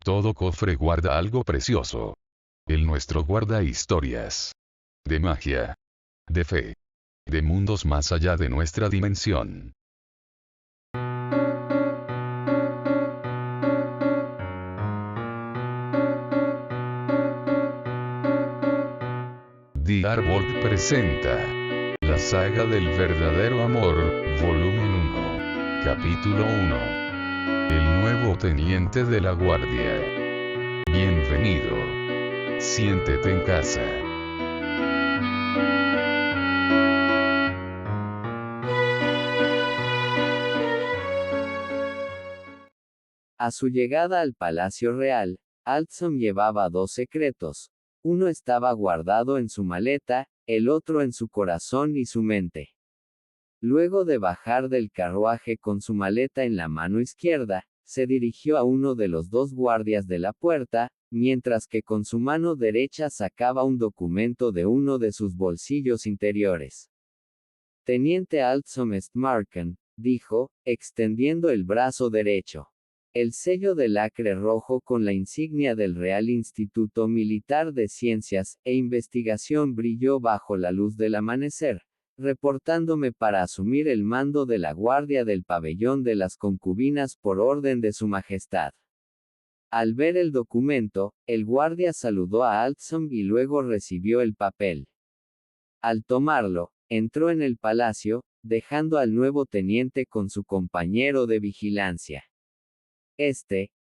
Todo cofre guarda algo precioso. El nuestro guarda historias. De magia. De fe. De mundos más allá de nuestra dimensión. The Artworld presenta la saga del verdadero amor, volumen 1. Capítulo 1. El nuevo teniente de la guardia. Bienvenido. Siéntete en casa. A su llegada al Palacio Real, Altsum llevaba dos secretos. Uno estaba guardado en su maleta, el otro en su corazón y su mente. Luego de bajar del carruaje con su maleta en la mano izquierda, se dirigió a uno de los dos guardias de la puerta, mientras que con su mano derecha sacaba un documento de uno de sus bolsillos interiores. Teniente Altsum Stmarken, dijo, extendiendo el brazo derecho. El sello de lacre rojo con la insignia del Real Instituto Militar de Ciencias e Investigación brilló bajo la luz del amanecer, reportándome para asumir el mando de la guardia del pabellón de las concubinas por orden de Su Majestad. Al ver el documento, el guardia saludó a Altsum y luego recibió el papel. Al tomarlo, entró en el palacio, dejando al nuevo teniente con su compañero de vigilancia.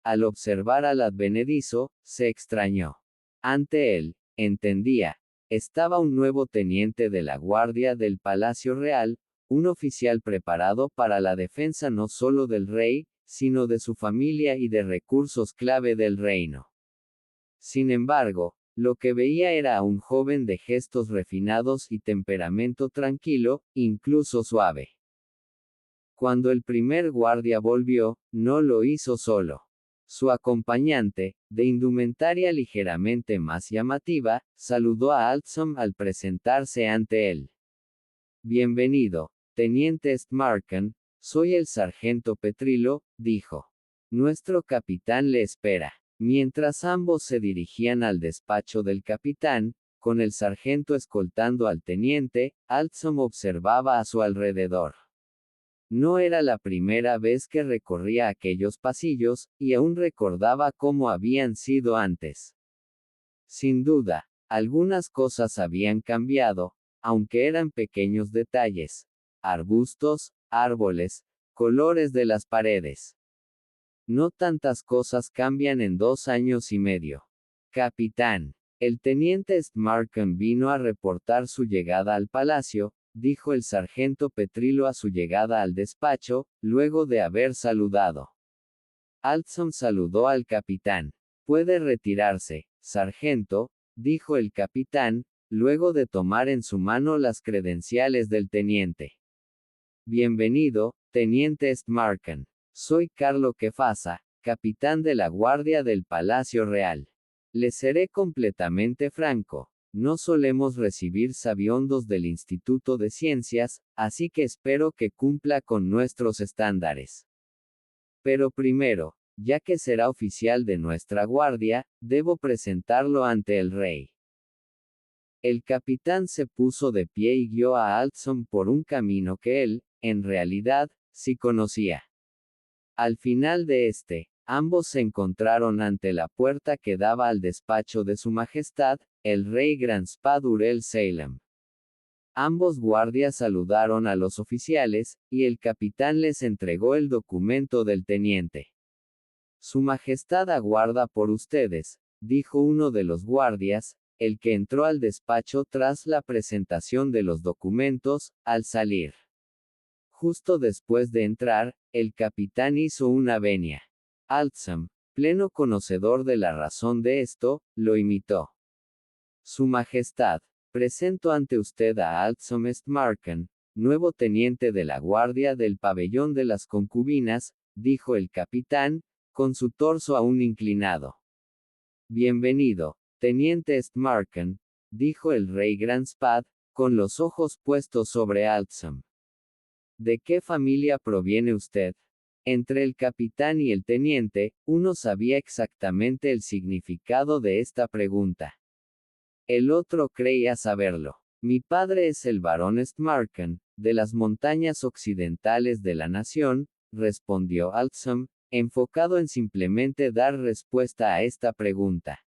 Al observar al advenedizo, se extrañó. Ante él, entendía, estaba un nuevo teniente de la guardia del Palacio Real, un oficial preparado para la defensa no solo del rey, sino de su familia y de recursos clave del reino. Sin embargo, lo que veía era a un joven de gestos refinados y temperamento tranquilo, incluso suave. Cuando el primer guardia volvió, no lo hizo solo. Su acompañante, de indumentaria ligeramente más llamativa, saludó a Altsum al presentarse ante él. Bienvenido, teniente Stmarken, soy el sargento Petrilo, dijo. Nuestro capitán le espera. Mientras ambos se dirigían al despacho del capitán, con el sargento escoltando al teniente, Altsum observaba a su alrededor. No era la primera vez que recorría aquellos pasillos, y aún recordaba cómo habían sido antes. Sin duda, algunas cosas habían cambiado, aunque eran pequeños detalles. Arbustos, árboles, colores de las paredes. No tantas cosas cambian en 2 años y medio. Capitán. El teniente Stmarken vino a reportar su llegada al palacio, dijo el sargento Petrilo a su llegada al despacho, luego de haber saludado. Altsum saludó al capitán. Puede retirarse, sargento, dijo el capitán, luego de tomar en su mano las credenciales del teniente. Bienvenido, teniente Stmarken. Soy Carlo Kefasa, capitán de la guardia del Palacio Real. Le seré completamente franco. No solemos recibir sabiondos del Instituto de Ciencias, así que espero que cumpla con nuestros estándares. Pero primero, ya que será oficial de nuestra guardia, debo presentarlo ante el rey. El capitán se puso de pie y guió a Altsum por un camino que él, en realidad, sí conocía. Al final de ambos se encontraron ante la puerta que daba al despacho de Su Majestad, el rey Granspad Urel Salem. Ambos guardias saludaron a los oficiales, y el capitán les entregó el documento del teniente. Su Majestad aguarda por ustedes, dijo uno de los guardias, el que entró al despacho tras la presentación de los documentos, al salir. Justo después de entrar, el capitán hizo una venia. Altsum, pleno conocedor de la razón de esto, lo imitó. Su Majestad, presento ante usted a Altsum Stmarken, nuevo teniente de la guardia del pabellón de las concubinas, dijo el capitán, con su torso aún inclinado. Bienvenido, teniente Stmarken, dijo el rey Granspad, con los ojos puestos sobre Altsum. ¿De qué familia proviene usted? Entre el capitán y el teniente, uno sabía exactamente el significado de esta pregunta. El otro creía saberlo. Mi padre es el barón Stmarken, de las montañas occidentales de la nación, respondió Altsum, enfocado en simplemente dar respuesta a esta pregunta.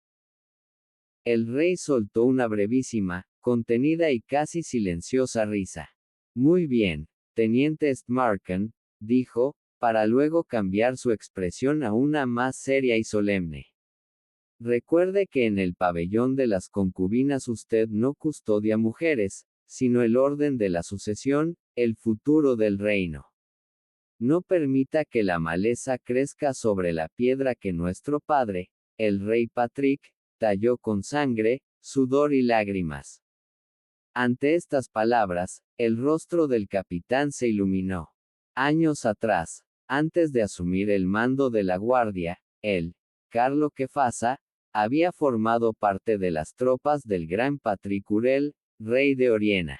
El rey soltó una brevísima, contenida y casi silenciosa risa. Muy bien, teniente Stmarken, dijo, para luego cambiar su expresión a una más seria y solemne. Recuerde que en el pabellón de las concubinas usted no custodia mujeres, sino el orden de la sucesión, el futuro del reino. No permita que la maleza crezca sobre la piedra que nuestro padre, el rey Patrick, talló con sangre, sudor y lágrimas. Ante estas palabras, el rostro del capitán se iluminó. Años atrás, antes de asumir el mando de la guardia, él, Carlo Kefasa, había formado parte de las tropas del gran Patrick Urel, rey de Oriena.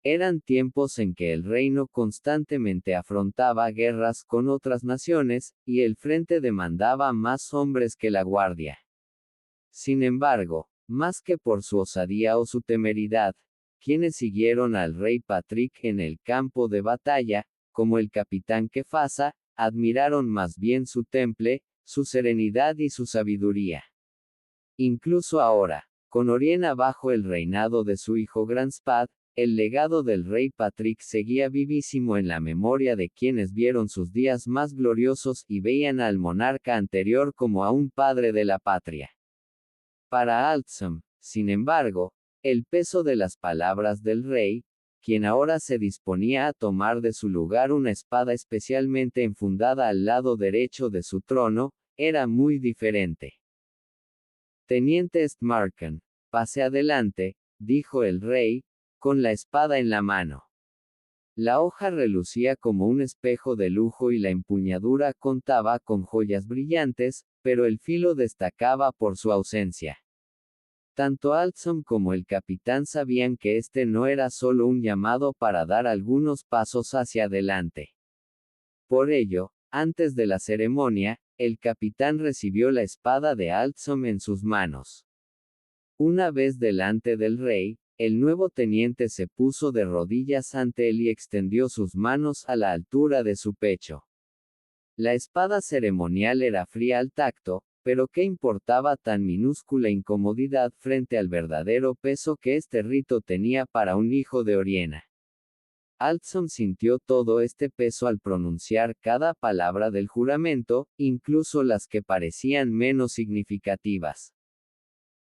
Eran tiempos en que el reino constantemente afrontaba guerras con otras naciones, y el frente demandaba más hombres que la guardia. Sin embargo, más que por su osadía o su temeridad, quienes siguieron al rey Patrick en el campo de batalla, como el capitán Kefasa, admiraron más bien su temple, su serenidad y su sabiduría. Incluso ahora, con Oriena bajo el reinado de su hijo Granspad, el legado del rey Patrick seguía vivísimo en la memoria de quienes vieron sus días más gloriosos y veían al monarca anterior como a un padre de la patria. Para Altsum, sin embargo, el peso de las palabras del rey, quien ahora se disponía a tomar de su lugar una espada especialmente enfundada al lado derecho de su trono, era muy diferente. Teniente Stmarken, pase adelante, dijo el rey, con la espada en la mano. La hoja relucía como un espejo de lujo y la empuñadura contaba con joyas brillantes, pero el filo destacaba por su ausencia. Tanto Altsum como el capitán sabían que este no era solo un llamado para dar algunos pasos hacia adelante. Por ello, antes de la ceremonia, el capitán recibió la espada de Altsum en sus manos. Una vez delante del rey, el nuevo teniente se puso de rodillas ante él y extendió sus manos a la altura de su pecho. La espada ceremonial era fría al tacto, pero ¿qué importaba tan minúscula incomodidad frente al verdadero peso que este rito tenía para un hijo de Oriena? Altsum sintió todo este peso al pronunciar cada palabra del juramento, incluso las que parecían menos significativas.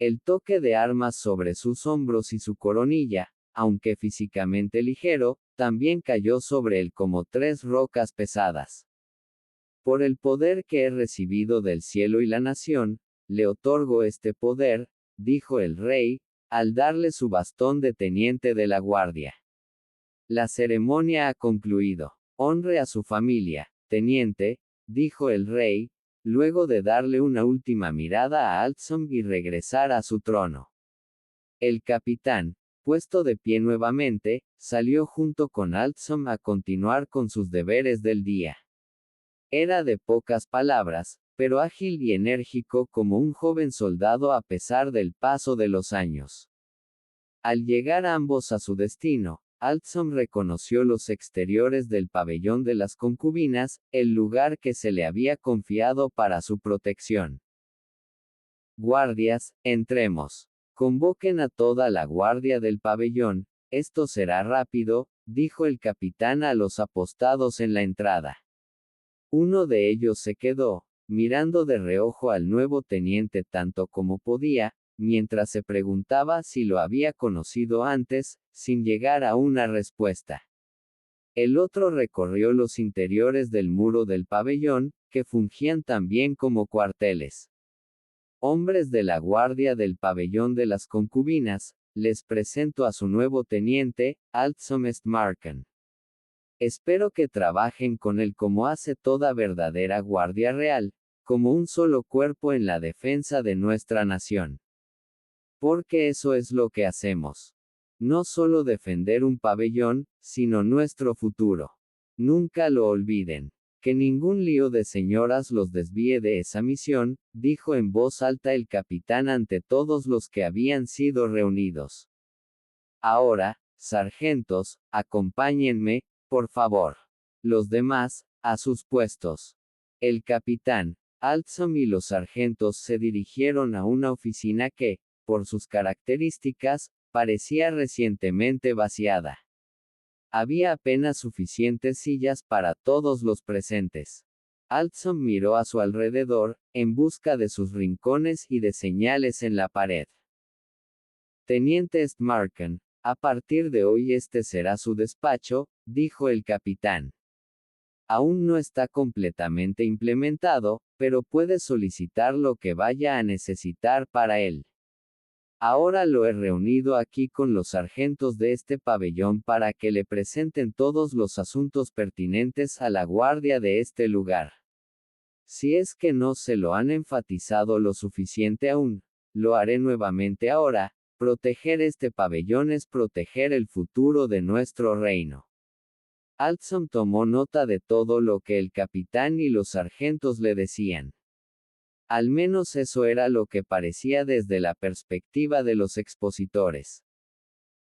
El toque de armas sobre sus hombros y su coronilla, aunque físicamente ligero, también cayó sobre él como 3 rocas pesadas. Por el poder que he recibido del cielo y la nación, le otorgo este poder, dijo el rey, al darle su bastón de teniente de la guardia. La ceremonia ha concluido. Honre a su familia, teniente, dijo el rey, luego de darle una última mirada a Altsum y regresar a su trono. El capitán, puesto de pie nuevamente, salió junto con Altsum a continuar con sus deberes del día. Era de pocas palabras, pero ágil y enérgico como un joven soldado a pesar del paso de los años. Al llegar ambos a su destino, Altsum reconoció los exteriores del pabellón de las concubinas, el lugar que se le había confiado para su protección. Guardias, entremos. Convoquen a toda la guardia del pabellón, esto será rápido, dijo el capitán a los apostados en la entrada. Uno de ellos se quedó, mirando de reojo al nuevo teniente tanto como podía, mientras se preguntaba si lo había conocido antes, sin llegar a una respuesta. El otro recorrió los interiores del muro del pabellón, que fungían también como cuarteles. Hombres de la guardia del pabellón de las concubinas, les presento a su nuevo teniente, Altsum Stmarken. Espero que trabajen con él como hace toda verdadera guardia real, como un solo cuerpo en la defensa de nuestra nación. Porque eso es lo que hacemos. No solo defender un pabellón, sino nuestro futuro. Nunca lo olviden. Que ningún lío de señoras los desvíe de esa misión, dijo en voz alta el capitán ante todos los que habían sido reunidos. Ahora, sargentos, acompáñenme, por favor. Los demás, a sus puestos. El capitán, Altsum y los sargentos se dirigieron a una oficina que, por sus características, parecía recientemente vaciada. Había apenas suficientes sillas para todos los presentes. Altsum miró a su alrededor, en busca de sus rincones y de señales en la pared. Teniente Stmarken, a partir de hoy este será su despacho, dijo el capitán. Aún no está completamente implementado, pero puede solicitar lo que vaya a necesitar para él. Ahora lo he reunido aquí con los sargentos de este pabellón para que le presenten todos los asuntos pertinentes a la guardia de este lugar. Si es que no se lo han enfatizado lo suficiente aún, lo haré nuevamente ahora. Proteger este pabellón es proteger el futuro de nuestro reino. Altsum tomó nota de todo lo que el capitán y los sargentos le decían. Al menos eso era lo que parecía desde la perspectiva de los expositores.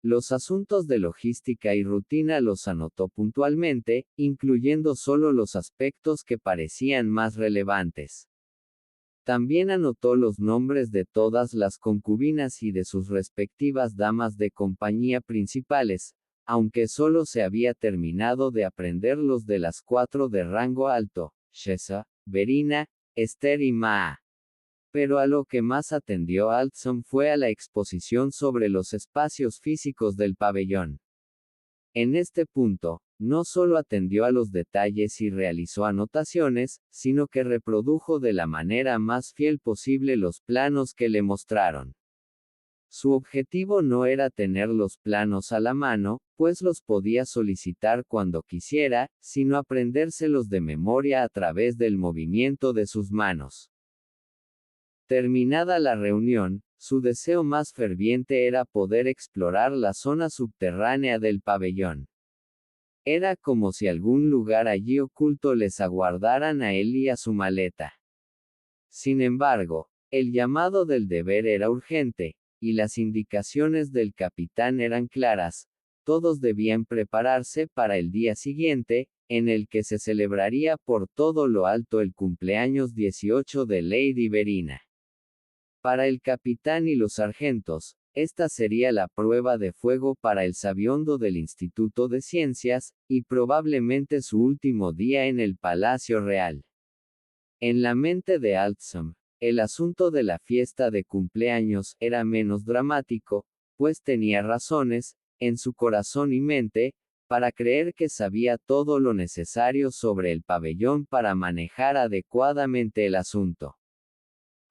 Los asuntos de logística y rutina los anotó puntualmente, incluyendo solo los aspectos que parecían más relevantes. También anotó los nombres de todas las concubinas y de sus respectivas damas de compañía principales, aunque solo se había terminado de aprender los de las 4 de rango alto, Shesa, Verina, Esther y Maa. Pero a lo que más atendió Altsum fue a la exposición sobre los espacios físicos del pabellón. En este punto, no solo atendió a los detalles y realizó anotaciones, sino que reprodujo de la manera más fiel posible los planos que le mostraron. Su objetivo no era tener los planos a la mano, pues los podía solicitar cuando quisiera, sino aprendérselos de memoria a través del movimiento de sus manos. Terminada la reunión, su deseo más ferviente era poder explorar la zona subterránea del pabellón. Era como si algún lugar allí oculto les aguardaran a él y a su maleta. Sin embargo, el llamado del deber era urgente, y las indicaciones del capitán eran claras. Todos debían prepararse para el día siguiente, en el que se celebraría por todo lo alto el cumpleaños 18 de Lady Verina. Para el capitán y los sargentos, esta sería la prueba de fuego para el sabiondo del Instituto de Ciencias, y probablemente su último día en el Palacio Real. En la mente de Altsum, el asunto de la fiesta de cumpleaños era menos dramático, pues tenía razones, en su corazón y mente, para creer que sabía todo lo necesario sobre el pabellón para manejar adecuadamente el asunto.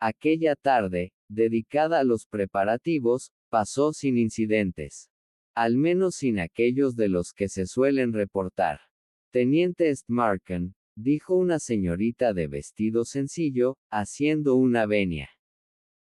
Aquella tarde, dedicada a los preparativos, pasó sin incidentes. Al menos sin aquellos de los que se suelen reportar. Teniente Stmarken, dijo una señorita de vestido sencillo, haciendo una venia.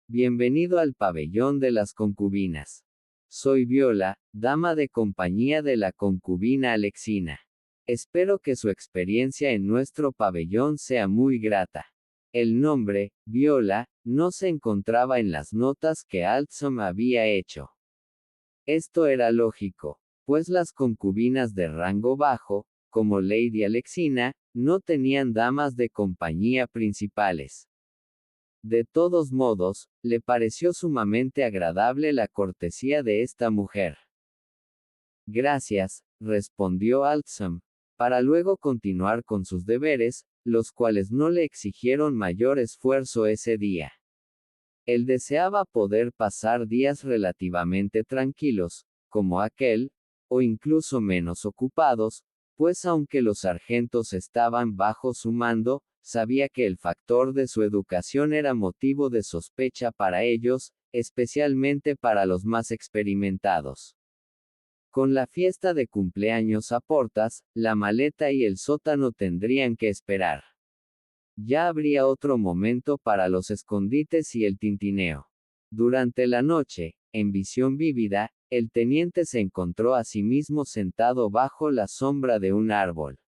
Bienvenido al pabellón de las concubinas. Soy Viola, dama de compañía de la concubina Alexina. Espero que su experiencia en nuestro pabellón sea muy grata. El nombre, Viola, no se encontraba en las notas que Altsum había hecho. Esto era lógico, pues las concubinas de rango bajo, como Lady Alexina, no tenían damas de compañía principales. De todos modos, le pareció sumamente agradable la cortesía de esta mujer. Gracias, respondió Altsum, para luego continuar con sus deberes, los cuales no le exigieron mayor esfuerzo ese día. Él deseaba poder pasar días relativamente tranquilos, como aquel, o incluso menos ocupados, pues aunque los sargentos estaban bajo su mando, sabía que el factor de su educación era motivo de sospecha para ellos, especialmente para los más experimentados. Con la fiesta de cumpleaños a portas, la maleta y el sótano tendrían que esperar. Ya habría otro momento para los escondites y el tintineo. Durante la noche, en visión vívida, el teniente se encontró a sí mismo sentado bajo la sombra de un árbol.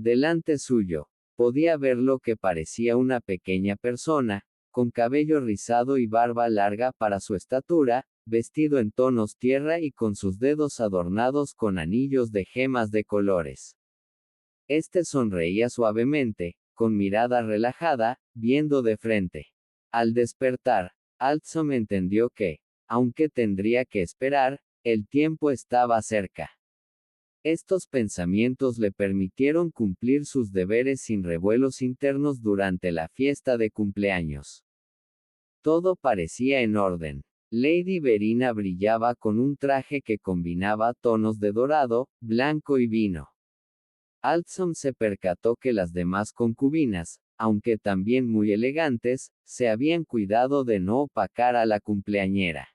Delante suyo, podía ver lo que parecía una pequeña persona, con cabello rizado y barba larga para su estatura, vestido en tonos tierra y con sus dedos adornados con anillos de gemas de colores. Este sonreía suavemente, con mirada relajada, viendo de frente. Al despertar, Altsum entendió que, aunque tendría que esperar, el tiempo estaba cerca. Estos pensamientos le permitieron cumplir sus deberes sin revuelos internos durante la fiesta de cumpleaños. Todo parecía en orden. Lady Verina brillaba con un traje que combinaba tonos de dorado, blanco y vino. Altsum se percató que las demás concubinas, aunque también muy elegantes, se habían cuidado de no opacar a la cumpleañera.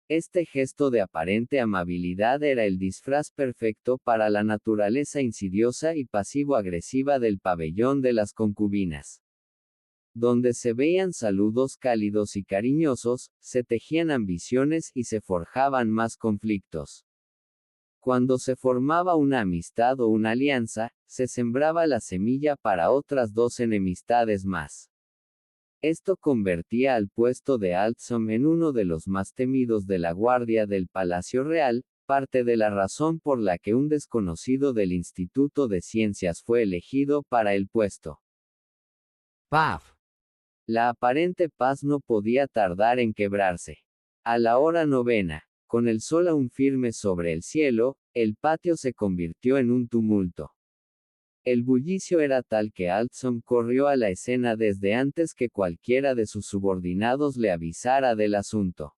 Este gesto de aparente amabilidad era el disfraz perfecto para la naturaleza insidiosa y pasivo-agresiva del pabellón de las concubinas. Donde se veían saludos cálidos y cariñosos, se tejían ambiciones y se forjaban más conflictos. Cuando se formaba una amistad o una alianza, se sembraba la semilla para otras dos enemistades más. Esto convertía al puesto de Altsum en uno de los más temidos de la guardia del Palacio Real, parte de la razón por la que un desconocido del Instituto de Ciencias fue elegido para el puesto. ¡Paf! La aparente paz no podía tardar en quebrarse. A la hora 9, con el sol aún firme sobre el cielo, el patio se convirtió en un tumulto. El bullicio era tal que Altsum corrió a la escena desde antes que cualquiera de sus subordinados le avisara del asunto.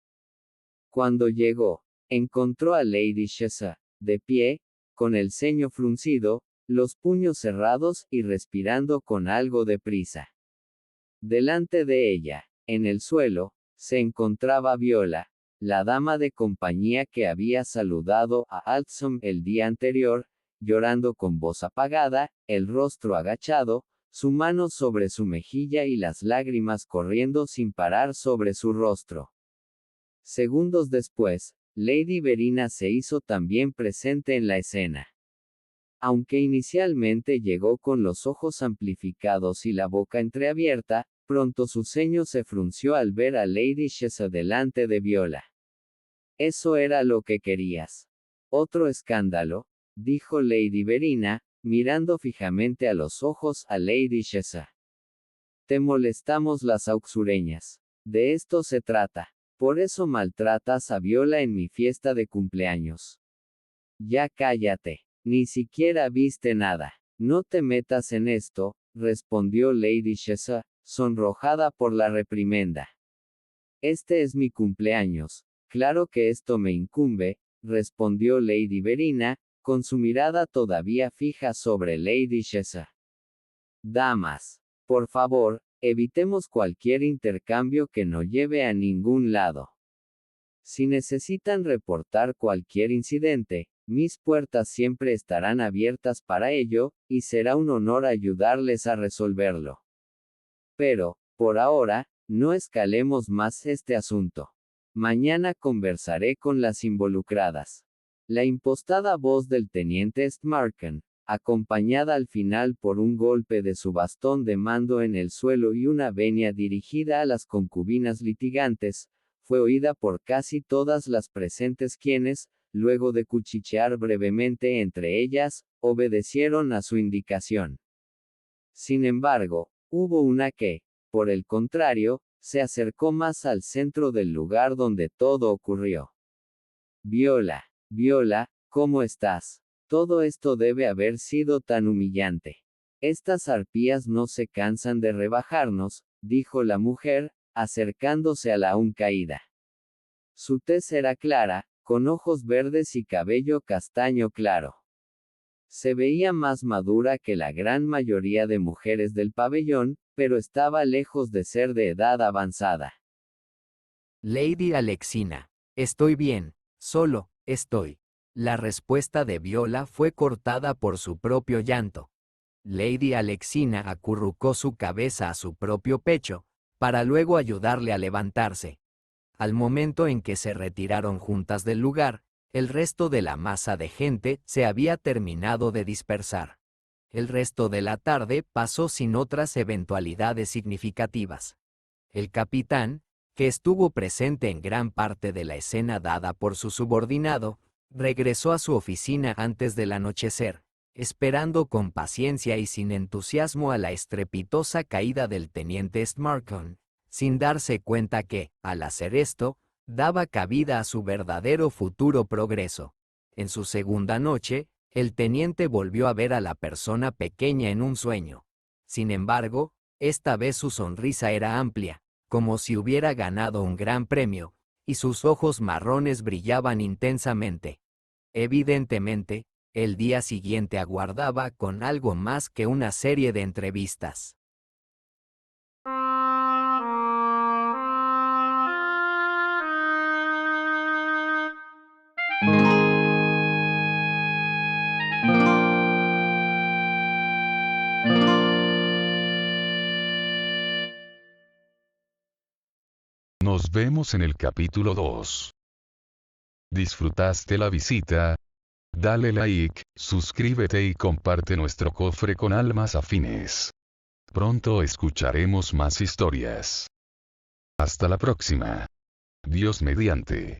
Cuando llegó, encontró a Lady Chesa, de pie, con el ceño fruncido, los puños cerrados y respirando con algo de prisa. Delante de ella, en el suelo, se encontraba Viola, la dama de compañía que había saludado a Altsum el día anterior, llorando con voz apagada, el rostro agachado, su mano sobre su mejilla y las lágrimas corriendo sin parar sobre su rostro. Segundos después, Lady Verina se hizo también presente en la escena. Aunque inicialmente llegó con los ojos amplificados y la boca entreabierta, pronto su ceño se frunció al ver a Lady Chesa delante de Viola. Eso era lo que querías. Otro escándalo, dijo Lady Verina, mirando fijamente a los ojos a Lady Chesa. Te molestamos las auxureñas. De esto se trata. Por eso maltratas a Viola en mi fiesta de cumpleaños. Ya cállate. Ni siquiera viste nada. No te metas en esto, respondió Lady Chesa, sonrojada por la reprimenda. Este es mi cumpleaños. Claro que esto me incumbe, respondió Lady Verina, con su mirada todavía fija sobre Lady Chesa. Damas, por favor, evitemos cualquier intercambio que no lleve a ningún lado. Si necesitan reportar cualquier incidente, mis puertas siempre estarán abiertas para ello, y será un honor ayudarles a resolverlo. Pero, por ahora, no escalemos más este asunto. Mañana conversaré con las involucradas. La impostada voz del teniente Stmarken, acompañada al final por un golpe de su bastón de mando en el suelo y una venia dirigida a las concubinas litigantes, fue oída por casi todas las presentes quienes, luego de cuchichear brevemente entre ellas, obedecieron a su indicación. Sin embargo, hubo una que, por el contrario, se acercó más al centro del lugar donde todo ocurrió. Viola, Viola, ¿cómo estás? Todo esto debe haber sido tan humillante. Estas arpías no se cansan de rebajarnos, dijo la mujer, acercándose a la aún caída. Su tez era clara, con ojos verdes y cabello castaño claro. Se veía más madura que la gran mayoría de mujeres del pabellón, pero estaba lejos de ser de edad avanzada. Lady Alexina, estoy bien, solo, estoy. La respuesta de Viola fue cortada por su propio llanto. Lady Alexina acurrucó su cabeza a su propio pecho, para luego ayudarle a levantarse. Al momento en que se retiraron juntas del lugar, el resto de la masa de gente se había terminado de dispersar. El resto de la tarde pasó sin otras eventualidades significativas. El capitán, que estuvo presente en gran parte de la escena dada por su subordinado, regresó a su oficina antes del anochecer, esperando con paciencia y sin entusiasmo a la estrepitosa caída del teniente Smarcon, sin darse cuenta que, al hacer esto, daba cabida a su verdadero futuro progreso. En su segunda noche, el teniente volvió a ver a la persona pequeña en un sueño. Sin embargo, esta vez su sonrisa era amplia, como si hubiera ganado un gran premio, y sus ojos marrones brillaban intensamente. Evidentemente, el día siguiente aguardaba con algo más que una serie de entrevistas. Nos vemos en el capítulo 2. ¿Disfrutaste la visita? Dale like, suscríbete y comparte nuestro cofre con almas afines. Pronto escucharemos más historias. Hasta la próxima. Dios mediante.